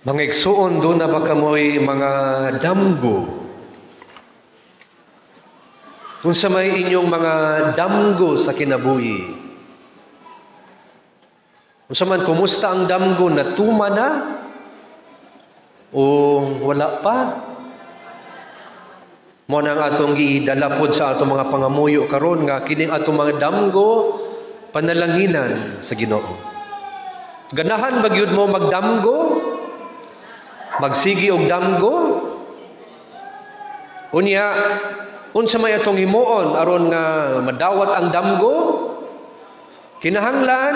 Mga igsuon, doon na ba kamoy mga damgo? Kung sa may inyong mga damgo sa kinabuhi. Kung sa man, kumusta ang damgo? Natuma na? O wala pa? Mo nang atong giidalapod sa atong mga pangamuyo karon nga kining atong mga damgo panalanginan sa Ginoo. Ganahan ba gyud mo magdamgo? Magsigi og damgo? Unya, unsa may atong himuon aron nga madawat ang damgo? Kinahanglan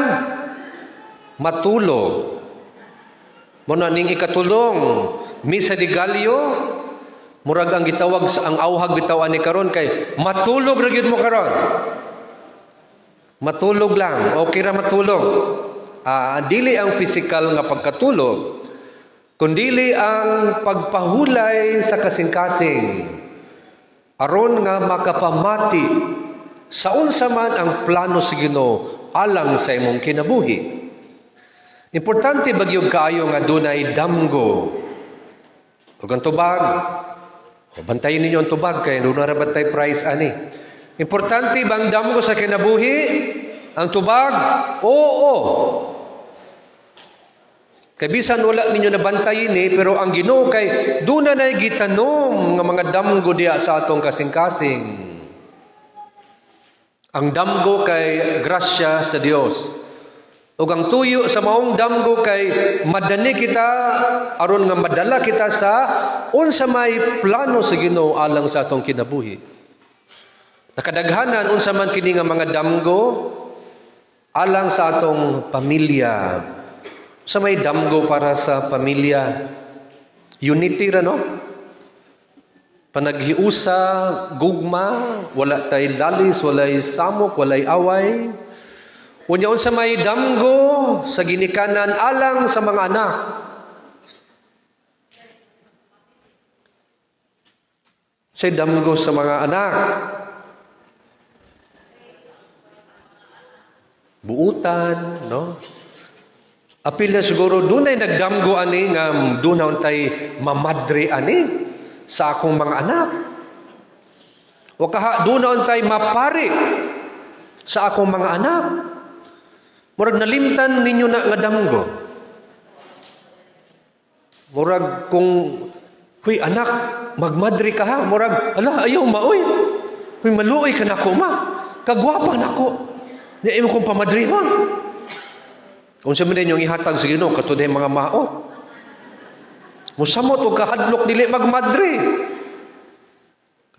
matulog. Mo na ning ikatulong misa de Gallo, murag ang gitawag sa ang awhag bitaw ani karon kay matulog ra gyud mo karon. Matulog lang, okay ra matulog. Dili ang physical nga pagkatulog, kundili ang pagpahulay sa kasing-kasing aron nga makapamati sa unsa man ang plano sa Ginoo alang sa imong kinabuhi. Importante bagyog kaayo nga dunay damgo. Ug ang tubag, bantayin ninyo ang tubag kay doon na bantay price ani. Importante bang damgo sa kinabuhi? Ang tubag? Oo. Kay bisan wala ninyo nabantayin pero ang Ginoo kay doon na gitanong nga mga damgo diya sa atong kasing-kasing. Ang damgo kay grasya sa Dios. Ug ang tuyo sa maong damgo kay madani kita aron nga madala kita sa unsa may plano sa Ginoo alang sa atong kinabuhi. Nakadaghanan unsa man kini nga mga damgo alang sa atong pamilya. Sa may damgo para sa pamilya. Unity ra no? Panaghiusa, gugma, wala tay lalis, walay samok, walay away. Unya unsa may damgo sa ginikanan alang sa mga anak. Say damgo sa mga anak. Buutan, no? Apil na siguro dunay nagdamgo ani nga dunaw tay mamadre ani sa akong mga anak. O kaha dunaw tay mapari sa akong mga anak. Murag nalimtan ninyo na nga damgo. Murag kung, huy anak, magmadri ka ha. Murag, ala, ayaw maoy. Huy maluoy ka na ko ma. Kagwapa na ko. Niya mo kong pamadri ha. Kung sa mga yung ihatag sa Ginoo, katulad yung mga maot. Musamot o kahadlok dili magmadri.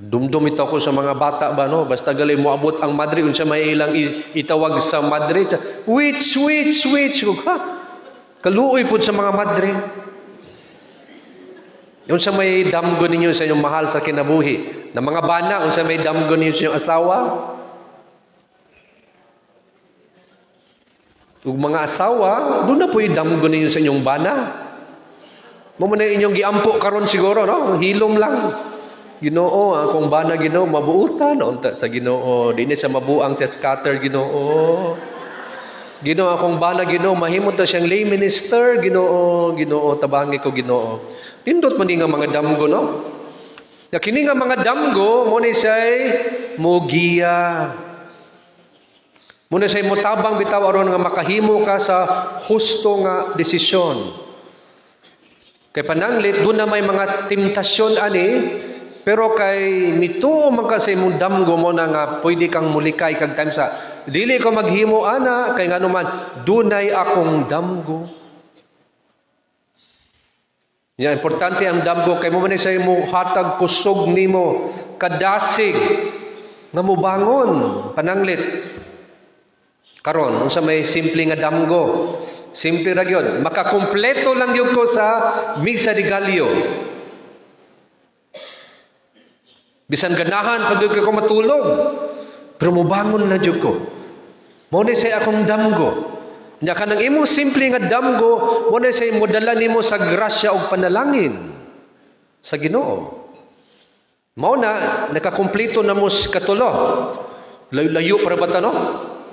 Dumdum ito ko sa mga bata ba, no? Basta gali mo abot ang madre, unsa may ilang itawag sa madre. Witch. Ha? Kaluoy po sa mga madre. Unsa may damgo ninyo sa inyong mahal sa kinabuhi. Na mga bana, unsa may damgo ninyo sa inyong asawa. Ug mga asawa, doon na po yung damgo ninyo sa inyong bana. Muna inyong giampo karon siguro, no? Hilom lang. Ginoo, akong bana Ginoo, mabuutan unta sa Ginoo. Di ni sa mabuang sa scatter Ginoo. Ginoo, akong bana Ginoo, mahimot ta siyang lay minister Ginoo, tabangi ko Ginoo. Nindot man nga mga damgo, no? Ya kini nga mga damgo mo ni say mugiya. Mo ni say motabang bitaw aron nga makahimo ka sa husto nga desisyon. Kay pananglit doon na may mga temptasyon ani. Pero kay mituo man kasi mong damgo mo na nga pwede kang mulikay kag time sa dili ko maghimo ana kay ngano man dunay akong damgo. Ya importante ang damgo kay mo man say mo hatag kusog nimo kadasig nga mo bangon pananglit. Karon unsa may simple nga damgo? Simple ra gyud. Makakumpleto lang gyud ko sa Misa de Gallo. Bisan ganahan pag ko matulog. Pero mubangon na jud ko. Mao ni say akong damgo. Nya kanang imong simple nga damgo, mo ni say modala nimo sa grasya ug panalangin sa Ginoo. Mao na nakakumpleto na mo katulo. Layo para ba ta no?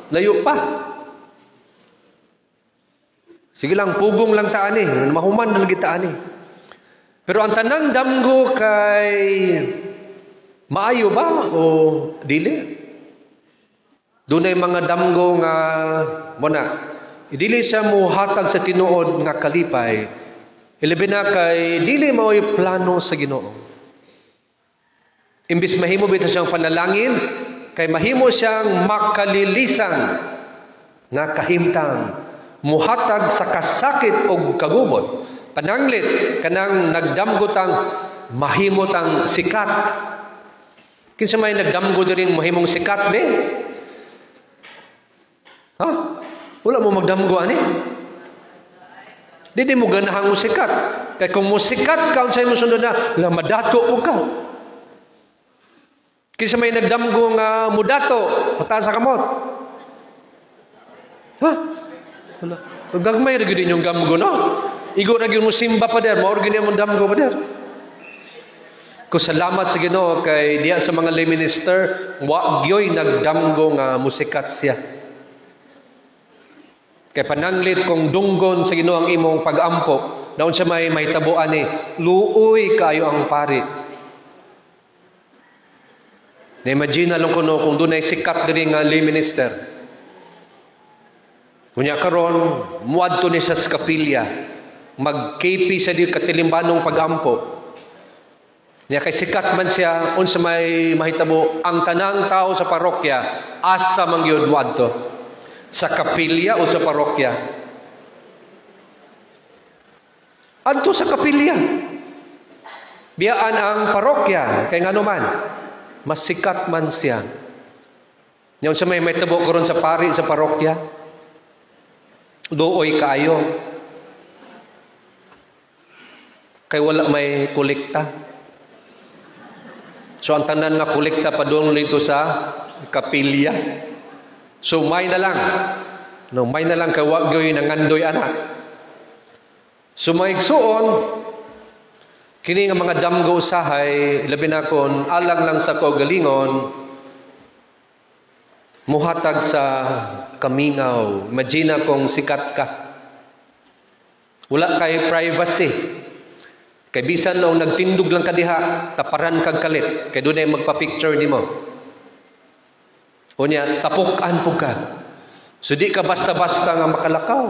Layo pa. Sige lang, pugong lang taan eh. Mahuman na lagi taan eh. Pero ang tanang damgo kay maayo ba o dili? Doon ay mga damgo nga muna. Dili siya muhatag sa tinuod nga kalipay. Ilabi na kay dili mao'y plano sa Ginoo. Imbis mahimo bitaw siyang panalangin, kay mahimo siyang makalilisang nga kahimtang muhatag sa kasakit o kagubot. Pananglit kanang nagdamgotang mahimotang sikat. Kinsa may nagdamgo diring mahimong sikat be? Ha? Wala mo magdamgo ani? Di mo ganahang musikat. Kaya kung musikat ka, unsay mo sunod na, madato po ka. Kinsa may nagdamgo nga mudato, pataas sa kamot. Ha? Wala. Gagmay ra gyud inyong gamgo, no? Igo ra gyud mo simba pa der, maor gyud mo damgo pa der. Ko salamat sa Ginoo kay diya sa mga lay minister, wa gyoy nagdamgo nga musikat siya. Kay pananglit kung dunggon sa Ginoo ang imong pag-ampo, naon siya may mahitabuan ni, luoy kayo ang pari. Na-imagine na lang kuno kung doon ay sikat diri nga lay minister. Kunya karon, muadto ni sa kapilya, mag-KP sa di katilimbanong pag-ampo. Niya kay sikat man siya, unsa may mahitabo, ang tanang tao sa parokya, asa man gyud muadto. Sa kapilya o sa parokya? Adto sa kapilya. Biyaan ang parokya, kay ngano man, mas sikat man siya. Yung sa may tabo karon sa pari sa parokya, dooy kaayo. Kay wala may kolekta. So ang tanan nga kolekta pa doon dito sa kapilya. So may na lang. No, may na lang kay wa gyoy nangandoy anak. So maigsuon kini nga mga damgo usahay labi na kon alang lang sa kaugalingon muhatag sa kamingaw. Imagine kung sikat ka. Wala kay privacy. Kay bisan nung nagtindog lang ka diha, taparan kag kalit. Kay dunay magpa-picture nimo. Unya tapukan po ka. So di ka basta-basta nga makalakaw.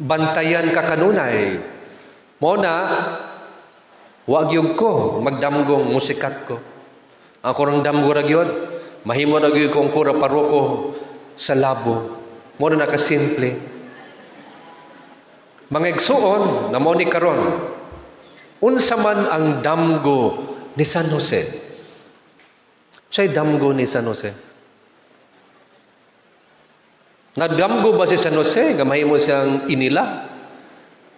Bantayan ka kanunay. Mo na wag yug ko magdamgong musikat ko. Ako rang damgo ra gyud. Mahimo na gyud kong pura paroko sa labo. Mo na nakasimple. Mga igsuon na mo ni karon. Unsa man ang damgo ni San Jose? Siya'y damgo ni San Jose. Nagdamgo ba si San Jose? Nga mahimo siyang inila?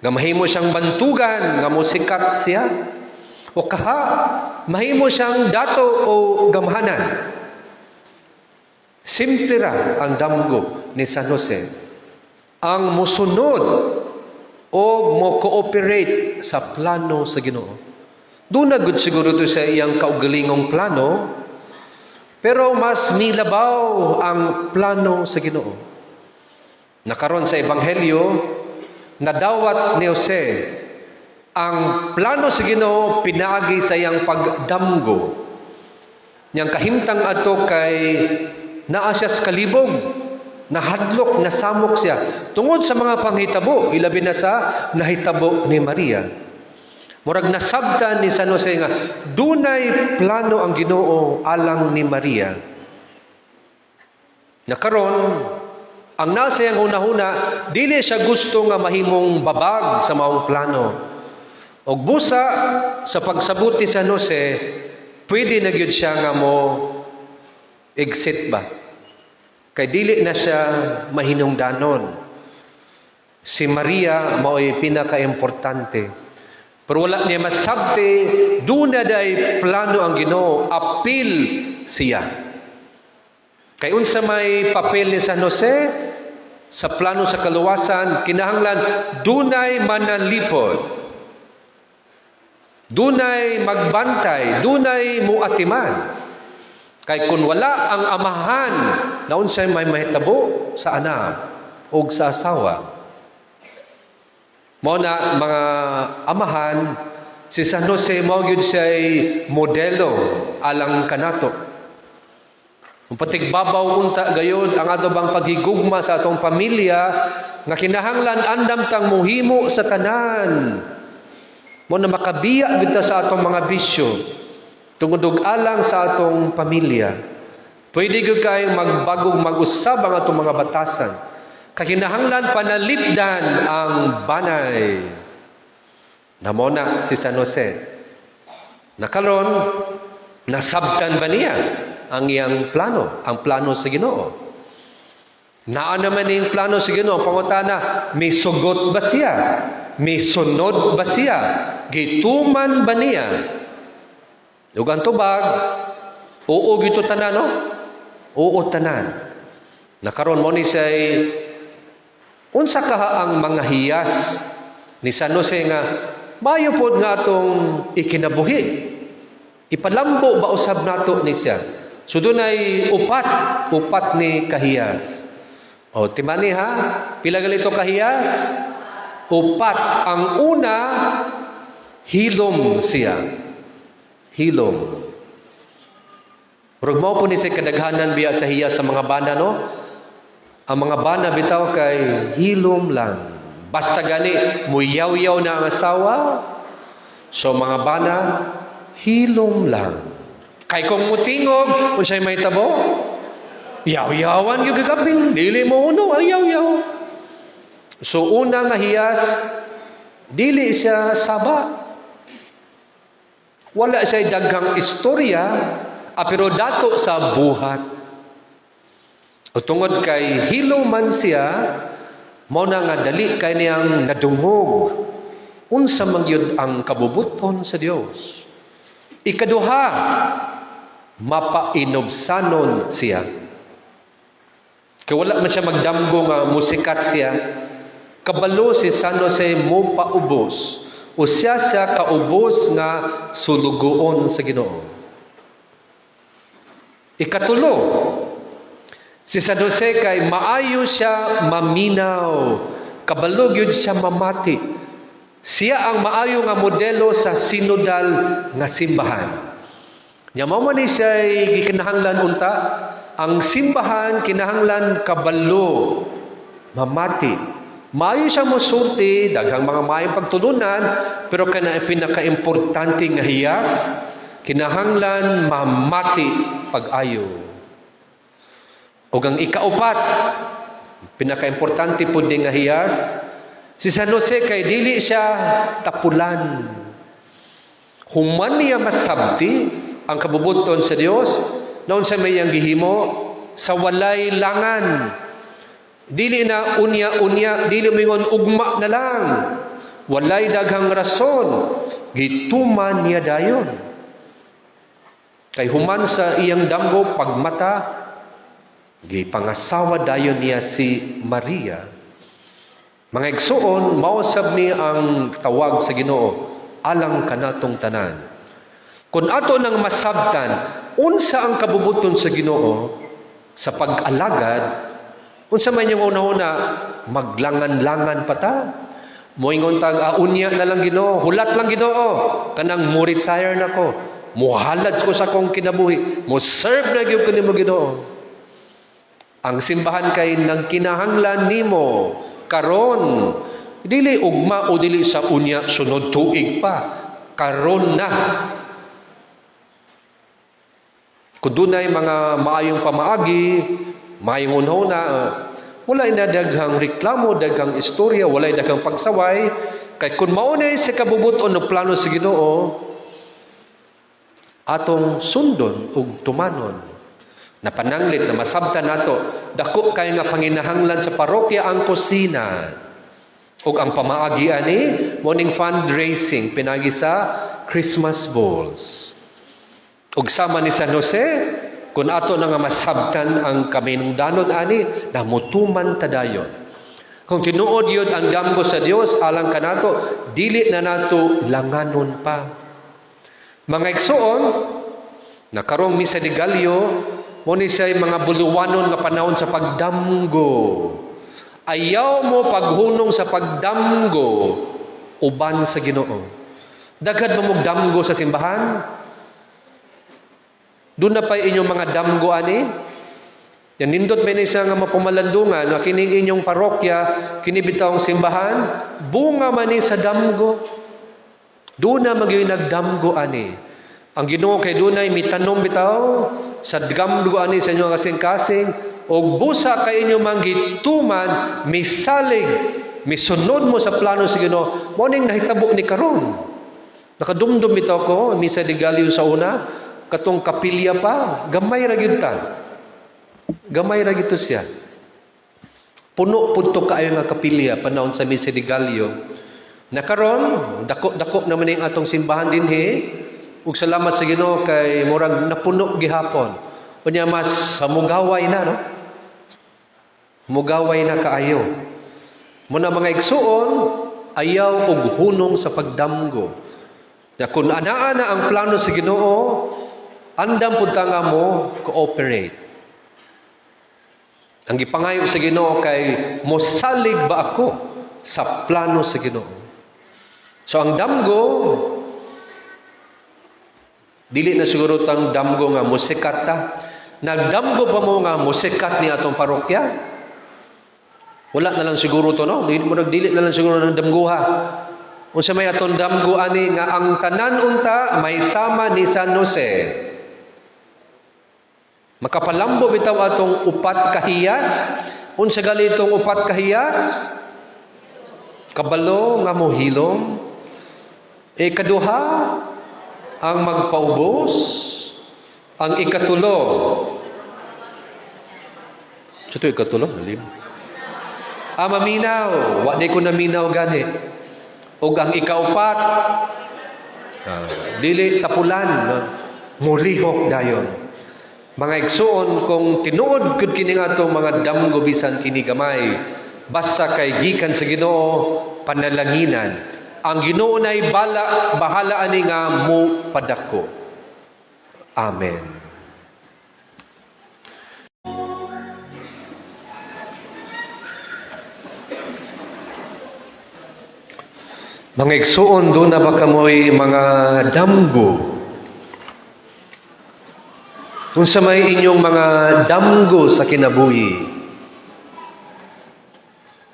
Nga mahimo siyang bantugan? Nga musikat siya? O kaha? Mahimo siyang dato o gamhanan? Simple ra ang damgo ni San Jose. Ang musunod o mo-cooperate sa plano sa Ginoo. Doon na good siguro ito sa iyang kaugalingong plano, pero mas nilabaw ang plano sa Ginoo. Nakaroon sa Ebanghelyo, nadawat ni Jose ang plano sa Ginoo pinaagi sa iyang pagdamgo. Niyang kahimtang ato kay naa siya sa kalibog, nahadlok, nasamok siya tungod sa mga panghitabo, ilabi na sa nahitabo ni Maria. Murag nasabtan ni San Jose nga dunay plano ang Ginoo alang ni Maria. Nakaron ang nasa yang hunahuna, dili siya gusto nga mahimong babag sa maong plano. Og busa sa pagsabot ni San Jose, pwede na gyud siya nga mo exit ba? Kay dili na siya mahinungdanon. Si Maria mao'y pinaka-importante. Pero wala niya masabti, doon na day plano ang Ginoo, apil siya. Kay unsa may papel ni San Jose sa plano sa kaluwasan, kinahanglan dunay mananlipod. Dunay magbantay, dunay muatiman. Kay kung wala ang amahan na unsay may mahitabo sa anak o sa asawa, Mao na mga amahan, si San Jose mao gyud siya'y modelo alang kanato. Ang patigbabaw unta gayud ang ato bang paghigugma sa atong pamilya nga kinahanglan andam tang mohimo sa tanan. Mo na makabiya kita sa atong mga bisyo tungod og alang sa atong pamilya. Pwede gyud kay magbagong mag-usab ang atong mga batasan. Kakinahanglan panalipdan ang banay. Namo na si San Jose. Nakaron nasabtan ba niya ang iyang plano, ang plano sa Ginoo? Naa naman yung plano sa Ginoo, pangutana, may sugot ba siya? May sunod ba siya? Gituman ba niya? Ug ang tubag, oo gito tanan, no? Oo tanan. Nakaroon mo ni siya'y unsa kaha ang mga hiyas ni San Jose nga mayo pod nga atong ikinabuhi. Ipalambo ba usab nato ni siya? So dunay upat ni kahiyas. O timani ha, pila galito kahiyas? Upat. Ang una, hilom siya. Hilom. Pero mao po ni siya kadaghanan biya sa hiyas sa mga bana, no? Ang mga bana bitaw kay hilom lang. Basta gani, muyaw-yaw na ang asawa. So mga bana, hilom lang. Kay kung mutingog, kung siya'y may tabo, yaw-yawan yung gagapin. Dili mo uno, ang yaw-yaw. So una nga hiyas, dili siya saba. Wala siya daghang istorya, pero dato sa buhat. O tungod kay hilo man siya, mao na nga dali kay niyang nadungog. Unsa man gyud ang kabubuton sa Dios. Ikaduha, mapainobsanon siya. Kaya wala man siya magdamgo nga musikat siya. Kabalo si San Jose mo paubos. O siya kaubos nga sulugoon sa Ginoo. Ikatulo, si San Jose kay maayo siya maminaw. Kabalo gyud siya mamati. Siya ang maayo nga modelo sa sinodal nga simbahan. Nya mao man ni siya gikinahanglan unta ang simbahan kinahanglan kabalo mamati. Maayo siya mosulti daghang mga maayong pagtulunan pero kana pinaka-importante nga hiyas kinahanglan mamati pag-ayo. Ug ang ikaupat pinaka-importante pud nga hiyas si San Jose kay dili siya tapulan. Human niya masabti ang kabubuton sa Dios noon sa mayang gihimo sa walay langan. Dili na unya-unya, dili mingon ugma na lang. Walay daghang rason. Gituman niya dayon. Kay human sa iyang damgo pagmata, gipangasawa dayon niya si Maria. Mga igsuon, mausab ni ang tawag sa Ginoo alang kanatong tanan. Kung ato nang masabtan, unsa ang kabubuton sa Ginoo sa pag-alagad, unsa man yung una-una, maglangan-langan pa ta. Moingon tag, unya na lang Ginoo, hulat lang Ginoo, kanang mo retire na ko, muhalad ko sa kong kinabuhi, mo serve na gyud ko nimo Ginoo. Ang simbahan kay nang kinahanglan nimo karon, dili ugma o dili sa unya sunod tuig pa, karon na. Kung dunay mga maayong pamaagi, maayong unhona, walay na daghang reklamo, daghang istorya, walay daghang pagsaway. Kay kung maunay sa kabubuton ng plano sa Ginoo, atong sundon ug tumanon. Napananglit na masabtan nato, dako kay nga panginahanglan sa parokya ang kusina. Ug ang pamaagi ani, morning fundraising pinagi sa Christmas balls. Ug sama ni San Jose, kung ato na nga masabtan ang kaminungdanon ani, namutuman tadayon. Kung tinuod yun ang damgo sa Dios alang kanato, dili na nato langanon pa. Mga igsuon, nakarong misa de Gallo, mo ni siya mga buluwanon nga panahon sa pagdamgo. Ayaw mo paghunong sa pagdamgo uban sa Ginoo. Daghan mo damgo sa simbahan? Doon na pa inyong mga damgo ani? Yan nindot may isa nga mapumalandungan na kining inyong parokya, kinibitawang simbahan, bunga man ni sa damgo. Doon na maging nagdamgo ani. Ang Ginoo kay dunay mitanom bitaw sa damgo ani sa inyong kasing-kasing, o busa kay inyong manggituman, misalig, misunod mo sa plano sa Ginoo. Mo ning nahitabo ni karon. Nakadumdum bitaw ko, misa de Gallo sa una, katong kapilya pa, gamay ra gyud ta. Gamay ra gito siya. Puno pudto kaayo nga kapilya panahon sa misa de Gallo. Nakaron, dako-dako naman yung atong simbahan dinhi, ug salamat sa Ginoo kay murag napuno gihapon. Unya mas mugaway na, no? Mugaway na kaayo. Muna mga igsuon, ayaw og hunong sa pagdamgo. Na kung anaa na ang plano sa Ginoo, andam pud ta nga mo cooperate. Ang gipangayo sa Ginoo kay mosalig ba ako sa plano sa Ginoo. So ang damgo, dili na siguro tang damgo nga musikat ta. Nagdamgo pa mo nga musikat ni atong parokya? Wala na lang siguro to, no? Dili na lang siguro ng damguha. Unsa may atong damgo ani nga ang tanan unta may sama ni San Jose. Makapalambo bitaw atong upat kahiyas. Unsa gali itong upat kahiyas? Kabalo nga mohilom. Ikaduha ang magpaubos. Ang ikatulo. Ito ikatulo, alim. Maminaw. Wa di ko naminaw gani. Ug ang ikaupat, dili tapulan, murihok dayon. Mga igsuon, kung tinuod kud kini atong mga damgo bisan kini gamay, basta kay gikan sa Ginoo panalanginan. Ang Ginoo nay bahala ani nga mo padako. Amen. Mga igsuon, doon na ba kamoy mga damgo? Kung sa may inyong mga damgo sa kinabuhi.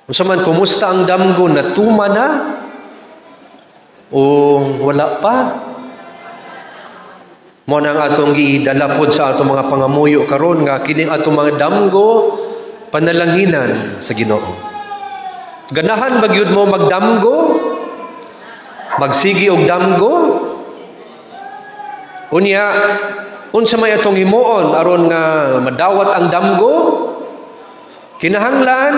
Kung sa man, kumusta ang damgo? Natuma na? O wala pa? Mo nang atong giidalapod sa atong mga pangamuyo karon nga kining atong mga damgo panalanginan sa Ginoo. Ganahan ba gyud mo magdamgo? Magsigi og damgo? Unya, unsa may atong himuon aron nga madawat ang damgo? Kinahanglan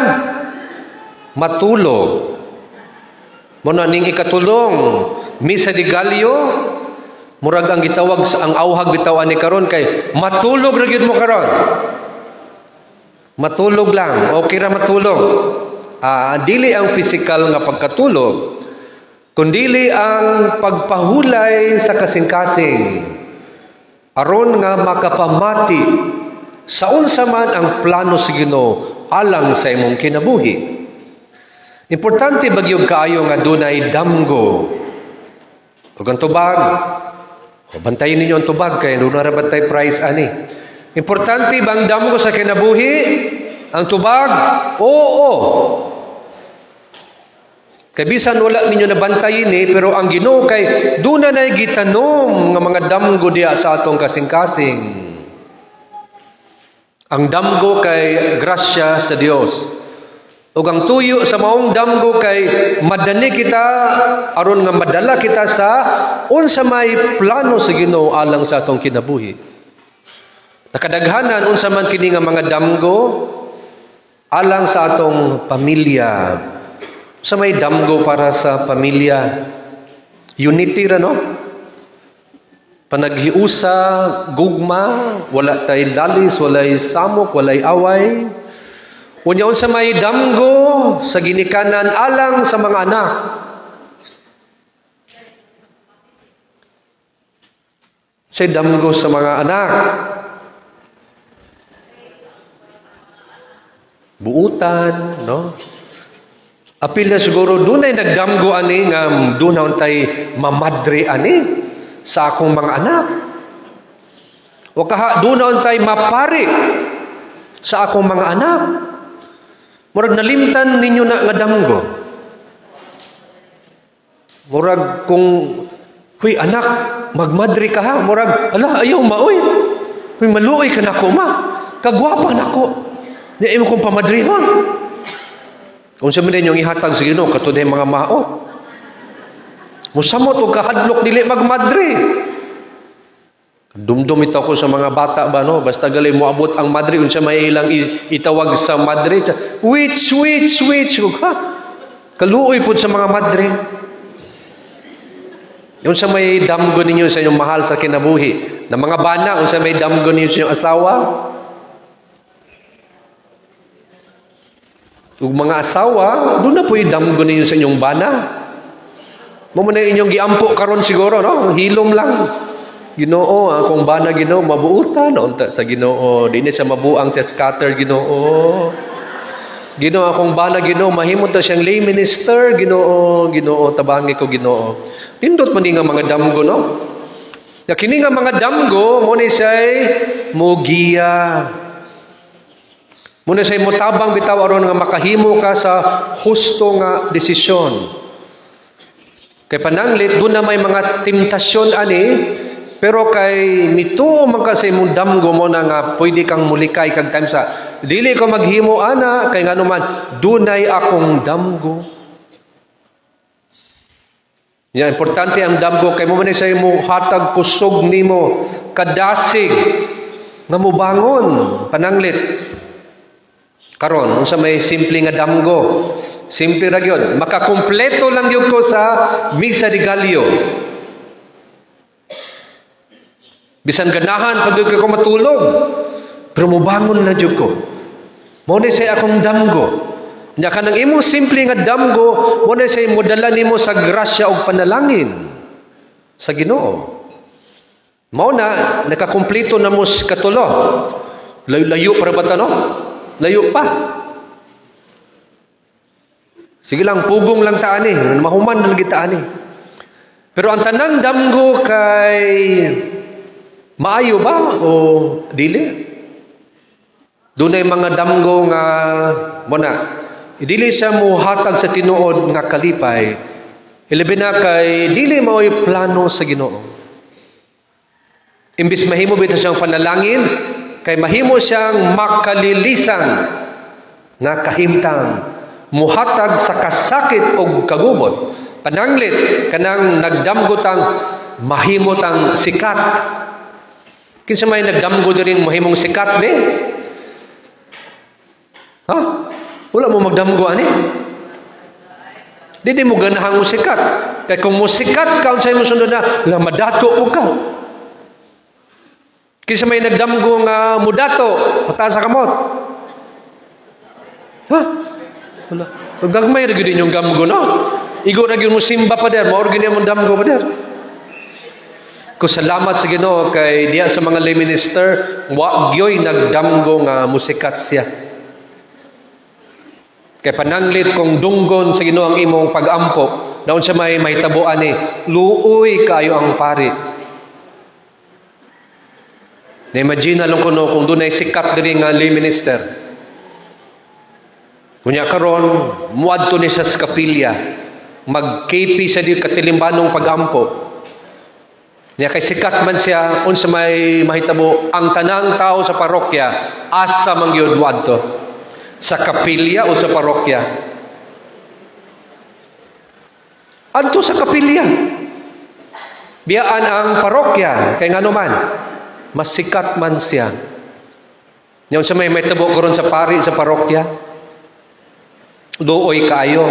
matulog. Mo na ning ikatulong misa de Gallo, murag ang gitawag sa ang awhag bitaw ani karon kay matulog ra gyud mo karon. Matulog lang, okay ra matulog. Dili ang physical nga pagkatulog, kundili ang pagpahulay sa kasing-kasing aron nga makapamati sa unsa man ang plano sa Ginoo alang sa imong kinabuhi. Importante bagyog kaayo nga dunay damgo. Ug ang tubag, bantayin ninyo ang tubag kay doon na bantay price ani. Importante bang damgo sa kinabuhi? Ang tubag? Oo. Kay bisan wala ninyo nabantayin pero ang Ginoo kay duna na gitanom nga mga damgo diya sa atong kasing-kasing. Ang damgo kay grasya sa Dios. Ug ang tuyo sa maong damgo kay madani kita aron nga madala kita sa unsa may plano sa Ginoo alang sa atong kinabuhi. Nakadaghanan unsa man kini nga mga damgo alang sa atong pamilya. Sa may damgo para sa pamilya, unity ra no? Panaghiusa, gugma, wala tay lalis, walay samok, walay away. Unya unsa may damgo sa ginikanan alang sa mga anak. Sa damgo sa mga anak. buutan, no? Apil na siguro dunay nagdamgo ani nga dunaw tay mamadre ani sa akong mga anak. O kaha dunaw tay mapari sa akong mga anak. Murag nalimtan ninyo na nga damgo. Murag kung huy anak, magmadre ka ha. Murag, ala, ayaw maoy. Huy maluoy ka na ko ma. Kagwapa na ko. Niya mo kong pamadre ha. Kung sa mga yung ihatag sa Ginoo katud mga maot. Musamot o kahadlok dili magmadre. Dumdum ito ko sa mga bata ba no? Basta gali mo abot ang madre unsa may ilang itawag sa madre. Which. Ha? Kaluoy pud sa mga madre. Unsa may damgo ninyo sa inyong mahal sa kinabuhi? Na mga bana unsa may damgo ninyo sa inyong asawa? Ug mga asawa, doon na po yung damgo ninyo sa inyong bana. Mo na inyong giampo karon siguro, no? Hilom lang. Ginoo, akong bana Ginoo, mabuutan. Unta sa Ginoo, di na siya mabuang sa scatter Ginoo. Ginoo, akong bana Ginoo, mahimot na siyang lay minister. Ginoo, tabangi ko Ginoo. Nindot man nga mga damgo, no? Ya kini nga mga damgo, mo ni siya'y mugiya. Muna sa'y mutabang bitaw aron nga makahimo ka sa husto nga desisyon. Kay pananglit, doon na may mga temptasyon ani, pero kay mituo man ka sa imong damgo mo na nga pwede kang mulikay kag time sa dili ko maghimo ana kay ngano man dunay akong damgo. Ya importante ang damgo kay mo man sa imo hatag kusog nimo kadasig nga mobangon pananglit. Karon unsa may simple nga damgo. Simple ra gyud. Makakumpleto lang gyud ko sa Misa de Gallo. Bisan ganahan pag ko matulog. Pero mobangon lang gyud ko. Mao ni say akong damgo. Nya kanang imong simple nga damgo, mo ni say modala nimo sa grasya ug panalangin sa Ginoo. Mao na nakakumpleto na mo katulo. Layo para ba ta no? Layo pa. Sige lang, pugong lang taani. Mahuman lang taani. Pero ang tanang damgo kay maayo ba o dili? Dunay mga damgo nga muna. Dili siya mo hatag sa tinuod nga kalipay. Ilabi na kay dili mao'y plano sa Ginoo. Imbis mahimo bitaw siyang panalangin, kay mahimo siyang makalilisang nga kahimtang muhatag sa kasakit o kagubot pananglit kanang nagdamgotang mahimotang sikat. Kinsa may nagdamgo diring mahimong sikat be? Ha? Wala mo magdamgo ani? Dili mo ganahang mo sikat. Kay kung mo sikat ka unsay mo sundon na, la madato po ka. Kinsa may nagdamgo nga mudato, pataas sa kamot. Ha? Wala. Gagmay ra gyud inyong gamgo no. Igo ra gyud mo simba pa der, mao gyud imong damgo pa der. Ko salamat sa Ginoo kay diya sa mga lay minister, wa gyoy nagdamgo nga musikat siya. Kay pananglit kung dunggon sa Ginoo ang imong pag-ampo, daon siya may mahitabo ani, luoy kaayo ang pari. Na-imagine lang ko no, kung doon ay sikat diri nga lay minister. Kunya karon muadto ni sa kapilya, mag-KP sa di katilimbanong pag-ampo. Niya kay sikat man siya, unsa may mahitabo, ang tanang tao sa parokya, asa man gyud muadto? Sa kapilya o sa parokya? Adto sa kapilya. Biyaan ang parokya, kay ngano man? Mas sikat man siya. Yung sa may tabo ko ron sa pari sa parokya, dooy kaayo.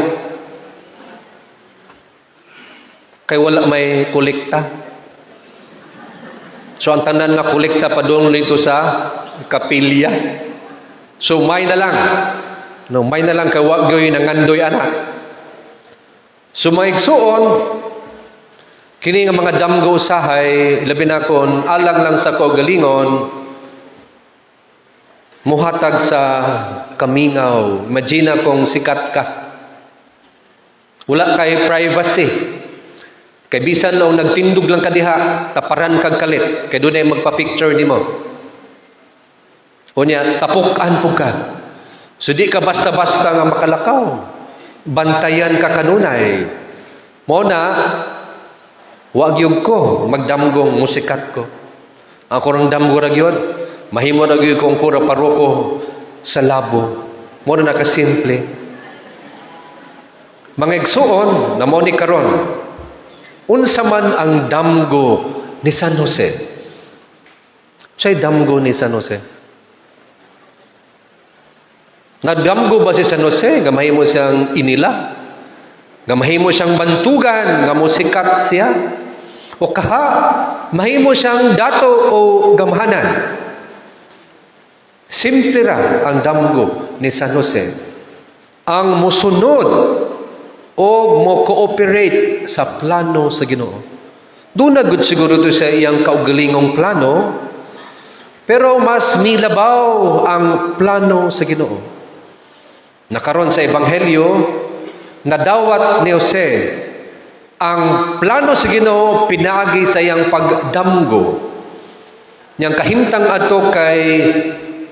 Kay wala may kolekta. So ang tanan nga kolekta pa doon dito sa kapilya. So may na lang. No, may na lang kay wa gyoy nangandoy anak. So maigsuon, kini nga mga damgo usahay, labi na kon alang lang sa kaugalingon, muhatag sa kamingaw. Imagine kung sikat ka. Wala kay privacy. Kay bisan o nagtindog lang ka diha, taparan kag kalit. Kay doon ay magpa-picture nimo. Unya, tapukan po ka. So di ka basta-basta nga makalakaw. Bantayan ka kanunay. Mo na, wag yun ko, magdamgong musikat ko. Ako rang damgo ra gyud, mahimo ra gyud kong kura paroko sa labo. Mo na nakasimple. Mga igsuon, na mo ni karon. Unsa man ang damgo ni San Jose? Siya'y damgo ni San Jose. Nagdamgo ba si San Jose? Gamahin mo siyang inila? Gamahin mo siyang bantugan? Nga mo sikat siya? O kaha, mahimo siyang dato o gamhanan? Simple ra ang damgo ni San Jose. Ang musunod o mo-cooperate sa plano sa Ginoo. Doon na good siguro to sa iyang kaugalingong plano, pero mas nilabaw ang plano sa Ginoo. Nakaron sa Ebanghelyo, nadawat ni Jose ang plano sa Ginoo pinaagi sa iyang pagdamgo. Niyang kahimtang ato kay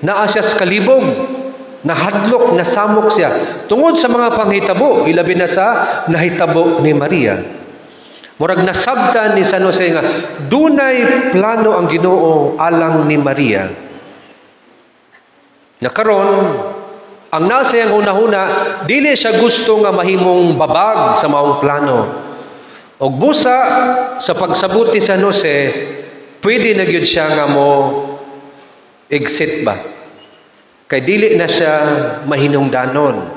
naa siya sa kalibog. Nahadlok, nasamok siya. Tungod sa mga panghitabo, ilabi na sa nahitabo ni Maria. Murag nasabtan ni San Jose nga, dunay plano ang Ginoo alang ni Maria. Nakaron, ang nasa iyang hunahuna, dili siya gusto nga mahimong babag sa maong plano. Og busa, sa pagsabot ni San Jose, pwede na gyud siya nga mo exit ba? Kay dili na siya mahinungdanon.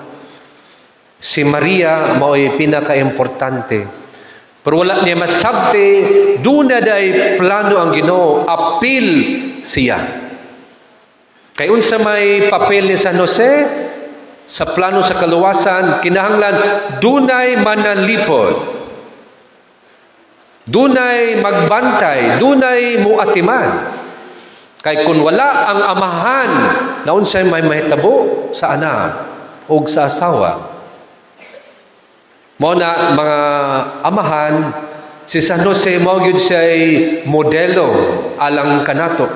Si Maria mao'y pinaka-importante. Pero wala niya masabte, doon na day plano ang Ginoo, apil siya. Kay unsa may papel ni San Jose sa plano sa kaluwasan, kinahanglan dunay manalipod. Dunay magbantay, dunay muatiman. Kay kung wala ang amahan na unsay may mahitabo sa anak o sa asawa. Mao na mga amahan, si San Jose mao gyud siya'y modelo alang kanato.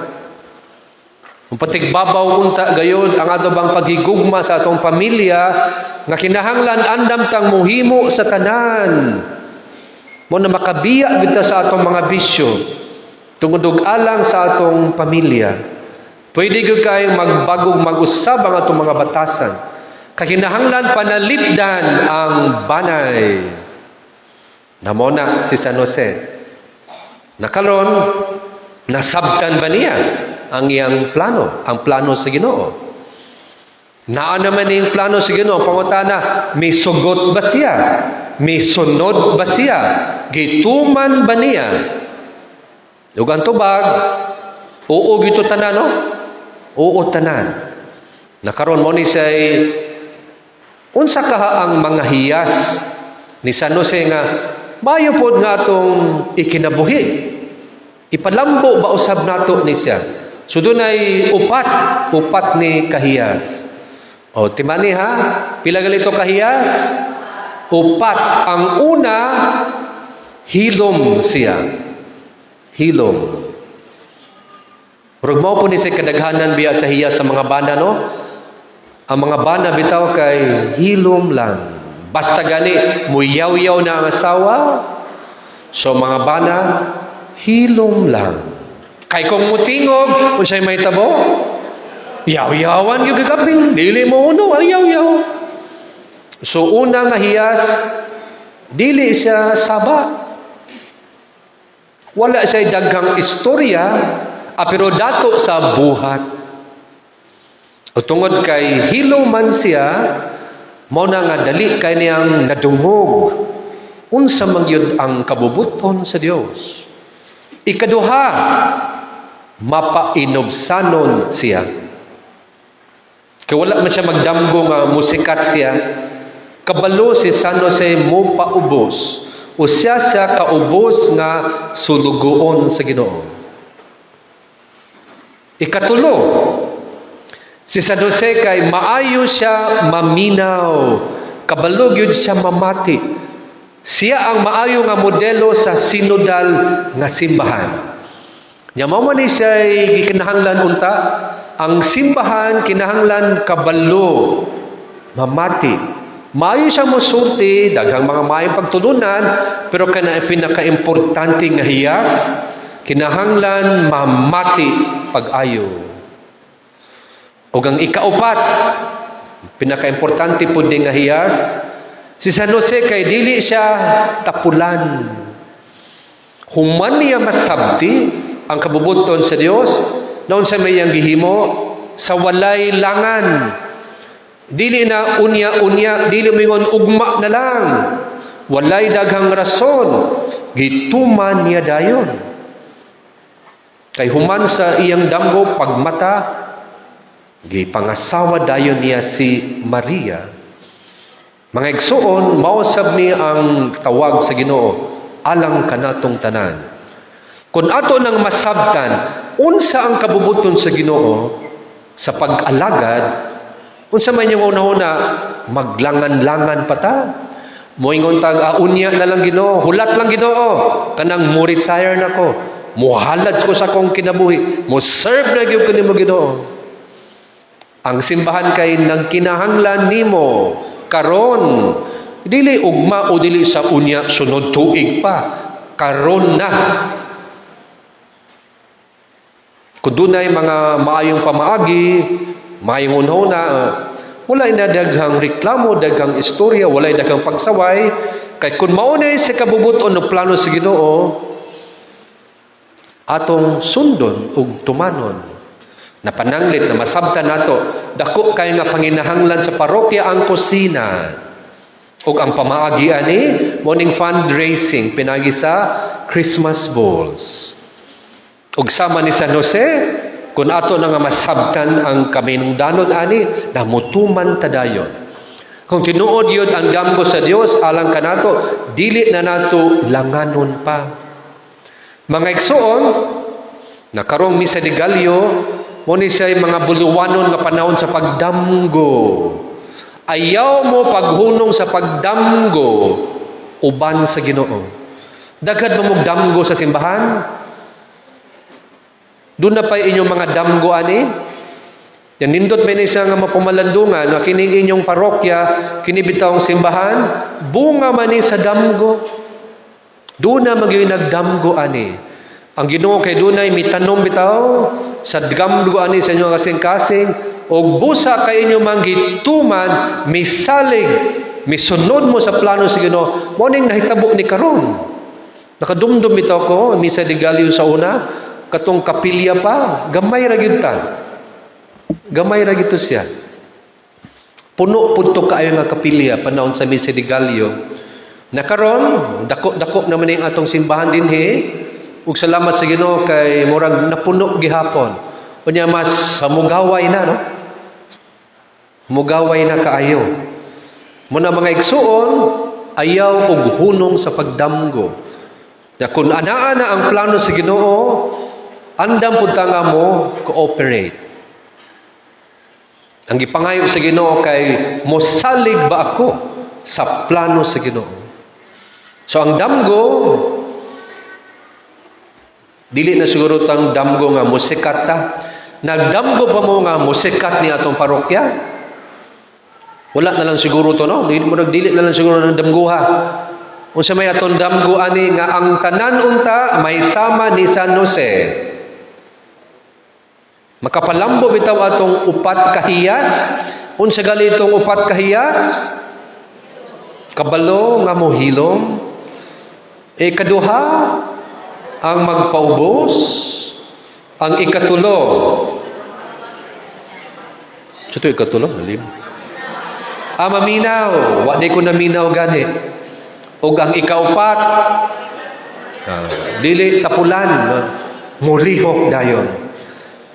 Kung patigbabaw unta gayud ang ato bang paghigugma sa atong pamilya nga kinahanglan andam tang muhimo sa tanan. Mo na makabiya gid sa atong mga bisyo. Tungod alang sa atong pamilya. Pwede gyud kay magbagog mag-usab ang atong mga batasan. Kakinahanglan panalipdan ang banay. Namo na si San Jose. Nakaron, nasabtan ba niya ang iyang plano, ang plano sa Ginoo? Naa naman yung plano sa Ginoo, pangutana, may sugot ba siya? May sunod ba siya? Gituman ba niya? Lugan tubag, oo gito tanan, no? Oo tanan. Nakaroon mo ni say, unsa kaha ang mga hiyas ni San Jose nga, mayo pod nga atong ikinabuhi. Ipalambo ba usab nato ni siya? So doon ay upat ni kahiyas. O, timani ha, pila galito kahiyas? Upat. Ang una, hilom siya. Hilom. Murag mao po ni sa kadaghanan biya sa hiya sa mga bana, no? Ang mga bana bitaw kay hilom lang. Basta gani muyaw-yaw na ang asawa. So mga bana hilom lang. Kay kung mutingog, unsay may tabo? Yaw-yawan yung gagapin. Dili mo uno ang yaw-yaw. So una nga hiyas, dili siya saba. Wala siya daghang istorya, pero dato sa buhat. O tungod kay hiluman siya, mao na nga dali kay niyang nadungog. Unsa man gyud ang kabubuton sa Dios. Ikaduha, mapainobsanon siya. Kay wala man siya magdamgo nga musikat siya. Kabalo si San Jose mo paubos. O siya kaubos nga sulugoon sa Ginoo. Ikatulo, Si San Jose kay maayo siya maminaw, kabalo gyud siya mamati. Siya ang maayo nga modelo sa sinodal nga simbahan. Nya mao man ni siya gikinahanglan unta, ang simbahan kinahanglan kabalo, mamati. Maayo siya mosulti, daghang mga maayong pagtulunan, pero kana pinaka-importante nga hiyas, kinahanglan mamati pag-ayo. O ang ikaupat, pinaka-importante po din nga hiyas, si San Jose kay dili siya tapulan. Human niya masabti ang kabubuton sa Dios, noon sa mayang gihimo, sa walay langan. Dili na unya-unya, dili mingon ugma na lang. Walay daghang rason, gituman niya dayon. Kay human sa iyang damgo pagmata, gipangasawa dayon niya si Maria. Mga igsoon, mausab ni ang tawag sa Ginoo, alang kanatong tanan. Kung ato nang masabtan, unsa ang kabubuton sa Ginoo sa pag-alagad, unsa man yung una-una, maglangan-langan pa ta. Moingon tag, unya na lang Ginoo, hulat lang Ginoo, kanang mo retire na ko, muhalad ko sa kong kinabuhi, mo serve na gyud kanimo Ginoo. Ang simbahan kay nang kinahanglan nimo karon, dili ugma o dili sa unya sunod tuig pa, karon na. Kung dunay mga maayong pamaagi, maayong unhona, wala na daghang reklamo, daghang istorya, wala daghang pagsaway, kay kung maunay sa kabubuton ng plano sa Ginoo, atong sundon ug tumanon. Napananglit na masabtan nato, dako kay nga panginahanglan sa parokya ang kusina. Ug ang pamaagi ani, morning fundraising pinagi sa Christmas balls. Ug sama ni San Jose, kung ato na nga masabtan ang kaminungdanon ani, namutuman tadayon. Kung tinuod yun ang damgo sa Dios alang kanato, dili na nato langanon pa. Mga igsoon, nakarong misa de Gallo, muni siya mga buluwanon nga panahon sa pagdamgo. Ayaw mo paghunong sa pagdamgo uban sa Ginoo. Daghan mo damgo sa simbahan. Doon na pa inyong mga damgo ani. Yan nindot may isa nga mapumalandungan na kining inyong parokya, kinibitawang simbahan, bunga man ni sa damgo. Doon na maging nagdamgo ani. Ang Ginoo kay dunay mitanom bitaw sa damgo ani sa inyong kasing-kasing, og busa kay inyo manggituman misalig misunod mo sa plano sa Ginoo. Mo ning nahitabo ni karon. Nakadumdum bitaw ko misa de Gallo sa una, katong kapilya pa, gamay ra gyud ta. Gamay ra gito siya. Puno pudto kaayo nga kapilya panahon sa misa de Gallo. Nakaron dako-dako naman ning atong simbahan dinhi. Ug salamat sa Ginoo kay murag napuno gihapon. Unya mas mugaway na no. Mugaway na kaayo. Muna mga igsuon, ayaw og hunong sa pagdamgo. Na kung anaa na ang plano sa Ginoo, andam pud ta nga mo cooperate. Ang gipangayo sa Ginoo kay mosalig ba ako sa plano sa Ginoo. So ang damgo, dili na siguro tang damgo nga musikat ta. Nagdamgo pa mo nga musikat ni atong parokya. Wala na lang siguro to no. Dili na lang siguro ng damguha. Unsa may atong damgo ani nga ang tanan unta may sama ni San Jose. Makapalambo bitaw atong upat kahiyas. Unsa gali itong upat kahiyas? Kabalo nga mohilom. Ikaduha, ang magpaubos. Ang ikatulo. Sa ito ikatulo, malim. Maminaw. Wa di ko naminaw gani. O ang ikaupat, dili tapulan. Murihok dayon.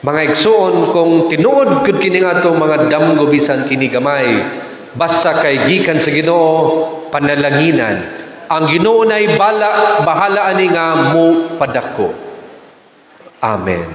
Mga igsuon, kung tinuod kud kini atong mga damgo bisan kini gamay, basta kay gikan sa Ginoo panalanginan. Ang Ginoo nay bahala ani nga mo padako. Amen.